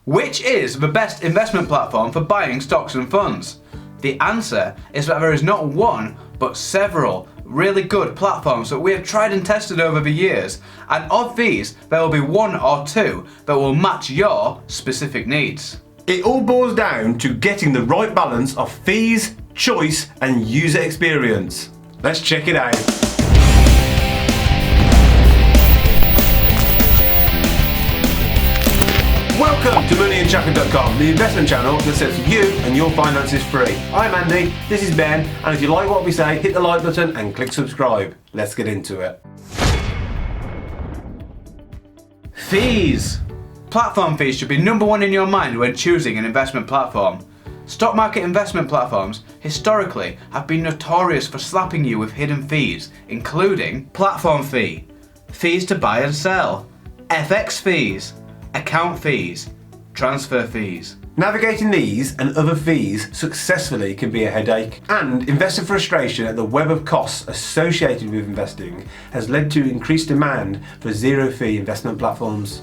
Which is the best investment platform for buying stocks and funds? The answer is that there is not one, but several really good platforms that we have tried and tested over the years, and of these, there will be one or two that will match your specific needs. It all boils down to getting the right balance of fees, choice, and user experience. Let's check it out. Welcome to Unshackled.com, the investment channel that sets you and your finances free. I'm Andy, this is Ben, and if you like what we say, hit the like button and click subscribe. Let's get into it. Fees. Platform fees should be number one in your mind when choosing an investment platform. Stock market investment platforms historically have been notorious for slapping you with hidden fees, including platform fee, fees to buy and sell, FX fees, account fees, transfer fees. Navigating these and other fees successfully can be a headache, and investor frustration at the web of costs associated with investing has led to increased demand for zero-fee investment platforms.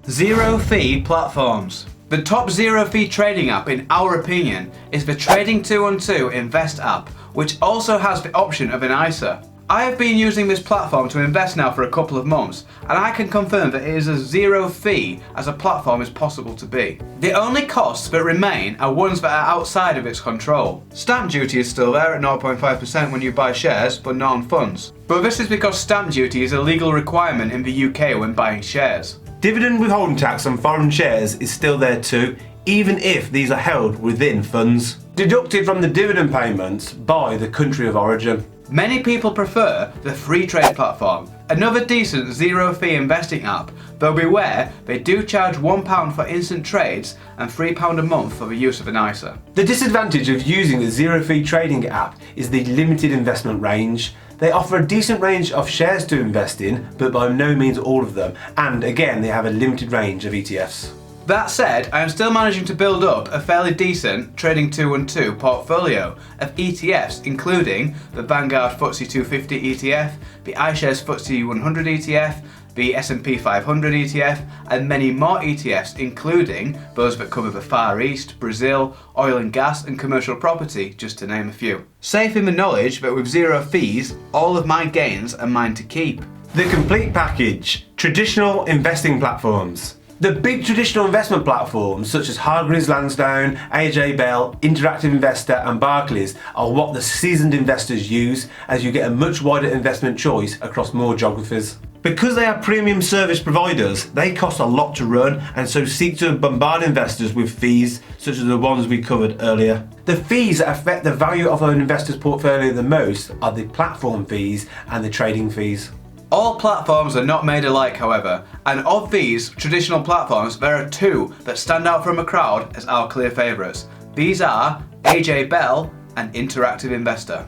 Zero-fee platforms. The top zero-fee trading app, in our opinion, is the Trading 212 Invest app, which also has the option of an ISA. I have been using this platform to invest now for a couple of months, and I can confirm that it is as zero fee as a platform is possible to be. The only costs that remain are ones that are outside of its control. Stamp duty is still there at 0.5% when you buy shares, but not on funds. But this is because stamp duty is a legal requirement in the UK when buying shares. Dividend withholding tax on foreign shares is still there too, even if these are held within funds, deducted from the dividend payments by the country of origin. Many people prefer the Free Trade platform, another decent zero-fee investing app, though beware, they do charge £1 for instant trades and £3 a month for the use of an ISA. The disadvantage of using the zero-fee trading app is the limited investment range. They offer a decent range of shares to invest in, but by no means all of them, and again they have a limited range of ETFs. That said, I am still managing to build up a fairly decent Trading 212 portfolio of ETFs, including the Vanguard FTSE 250 ETF, the iShares FTSE 100 ETF, the S&P 500 ETF, and many more ETFs, including those that cover the Far East, Brazil, oil and gas, and commercial property, just to name a few. Safe in the knowledge that with zero fees, all of my gains are mine to keep. The complete package. Traditional investing platforms. The big traditional investment platforms such as Hargreaves Lansdown, AJ Bell, Interactive Investor and Barclays are what the seasoned investors use, as you get a much wider investment choice across more geographies. Because they are premium service providers, they cost a lot to run and so seek to bombard investors with fees such as the ones we covered earlier. The fees that affect the value of an investor's portfolio the most are the platform fees and the trading fees. All platforms are not made alike, however, and of these traditional platforms, there are two that stand out from a crowd as our clear favourites. These are AJ Bell and Interactive Investor.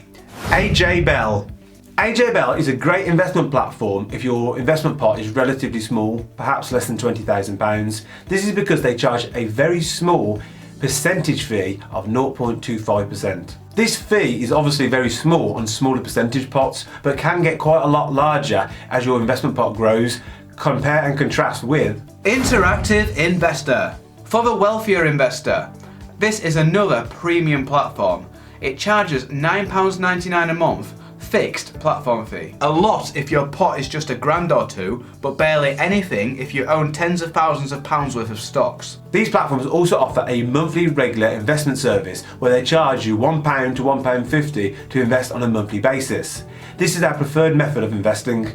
AJ Bell. AJ Bell is a great investment platform if your investment pot is relatively small, perhaps less than £20,000. This is because they charge a very small percentage fee of 0.25%. This fee is obviously very small on smaller percentage pots, but can get quite a lot larger as your investment pot grows. Compare and contrast with Interactive Investor. For the wealthier investor, this is another premium platform. It charges £9.99 a month, fixed platform fee. A lot if your pot is just £1,000 or two, but barely anything if you own tens of thousands of pounds worth of stocks. These platforms also offer a monthly regular investment service where they charge you £1 to £1.50 to invest on a monthly basis. This is our preferred method of investing,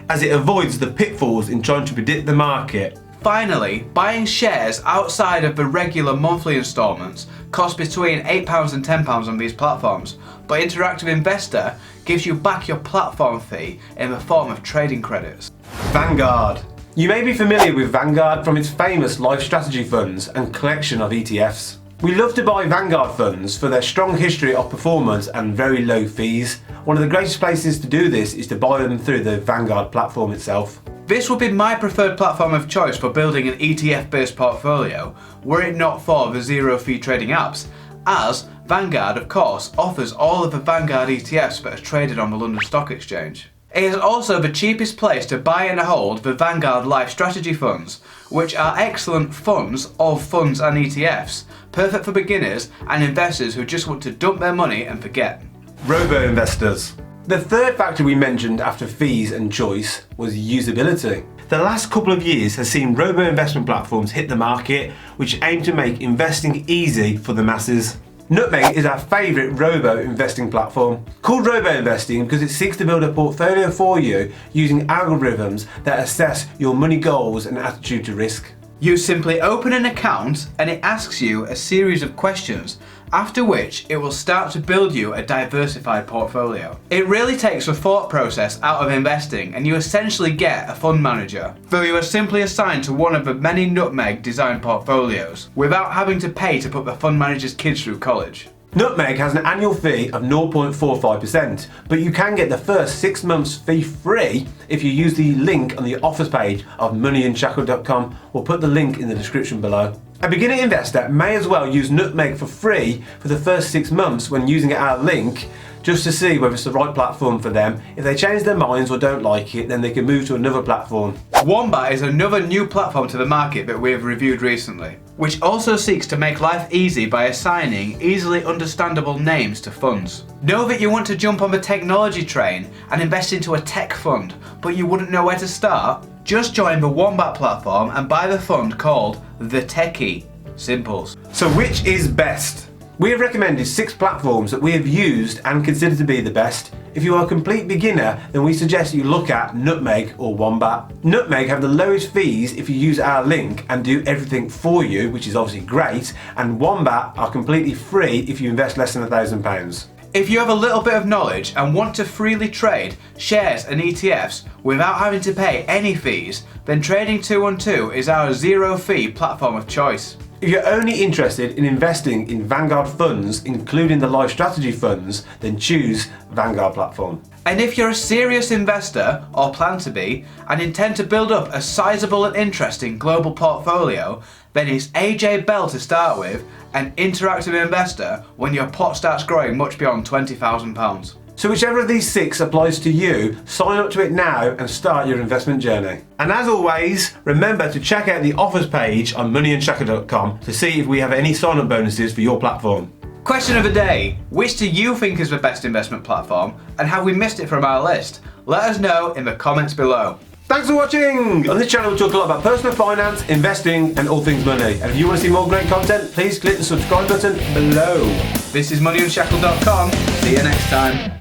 as it avoids the pitfalls in trying to predict the market. Finally, buying shares outside of the regular monthly instalments costs between £8 and £10 on these platforms, but Interactive Investor gives you back your platform fee in the form of trading credits. Vanguard. You may be familiar with Vanguard from its famous life strategy funds and collection of ETFs. We love to buy Vanguard funds for their strong history of performance and very low fees. One of the greatest places to do this is to buy them through the Vanguard platform itself. This would be my preferred platform of choice for building an ETF-based portfolio, were it not for the zero-fee trading apps, as Vanguard, of course, offers all of the Vanguard ETFs that are traded on the London Stock Exchange. It is also the cheapest place to buy and hold the Vanguard Life Strategy funds, which are excellent funds of funds and ETFs, perfect for beginners and investors who just want to dump their money and forget. Robo-investors. The third factor we mentioned after fees and choice was usability. The last couple of years has seen robo-investment platforms hit the market, which aim to make investing easy for the masses. Nutmeg is our favourite robo-investing platform. Called robo-investing because it seeks to build a portfolio for you using algorithms that assess your money goals and attitude to risk. You simply open an account and it asks you a series of questions, after which it will start to build you a diversified portfolio. It really takes the thought process out of investing and you essentially get a fund manager, though you are simply assigned to one of the many Nutmeg designed portfolios, without having to pay to put the fund manager's kids through college. Nutmeg has an annual fee of 0.45%, but you can get the first 6 months fee free if you use the link on the offers page of moneyunshackled.com. We'll put the link in the description below. A beginner investor may as well use Nutmeg for free for the first 6 months when using our link, just to see whether it's the right platform for them. If they change their minds or don't like it, then they can move to another platform. Wombat is another new platform to the market that we have reviewed recently, which also seeks to make life easy by assigning easily understandable names to funds. Know that you want to jump on the technology train and invest into a tech fund, but you wouldn't know where to start? Just join the Wombat platform and buy the fund called The Techie. Simples. So which is best? We have recommended 6 platforms that we have used and consider to be the best. If you are a complete beginner, then we suggest you look at Nutmeg or Wombat. Nutmeg have the lowest fees if you use our link and do everything for you, which is obviously great, and Wombat are completely free if you invest less than £1,000. If you have a little bit of knowledge and want to freely trade shares and ETFs without having to pay any fees, then Trading 212 is our zero-fee platform of choice. If you're only interested in investing in Vanguard funds, including the Life Strategy funds, then choose Vanguard platform. And if you're a serious investor, or plan to be, and intend to build up a sizable and interesting global portfolio, then it's AJ Bell to start with, an interactive investor when your pot starts growing much beyond £20,000. So whichever of these 6 applies to you, sign up to it now and start your investment journey. And as always, remember to check out the offers page on moneyunshackled.com to see if we have any sign-up bonuses for your platform. Question of the day: which do you think is the best investment platform, and have we missed it from our list? Let us know in the comments below. Thanks for watching! On this channel we talk a lot about personal finance, investing and all things money. And if you want to see more great content, please click the subscribe button below. This is moneyunshackled.com. See you next time.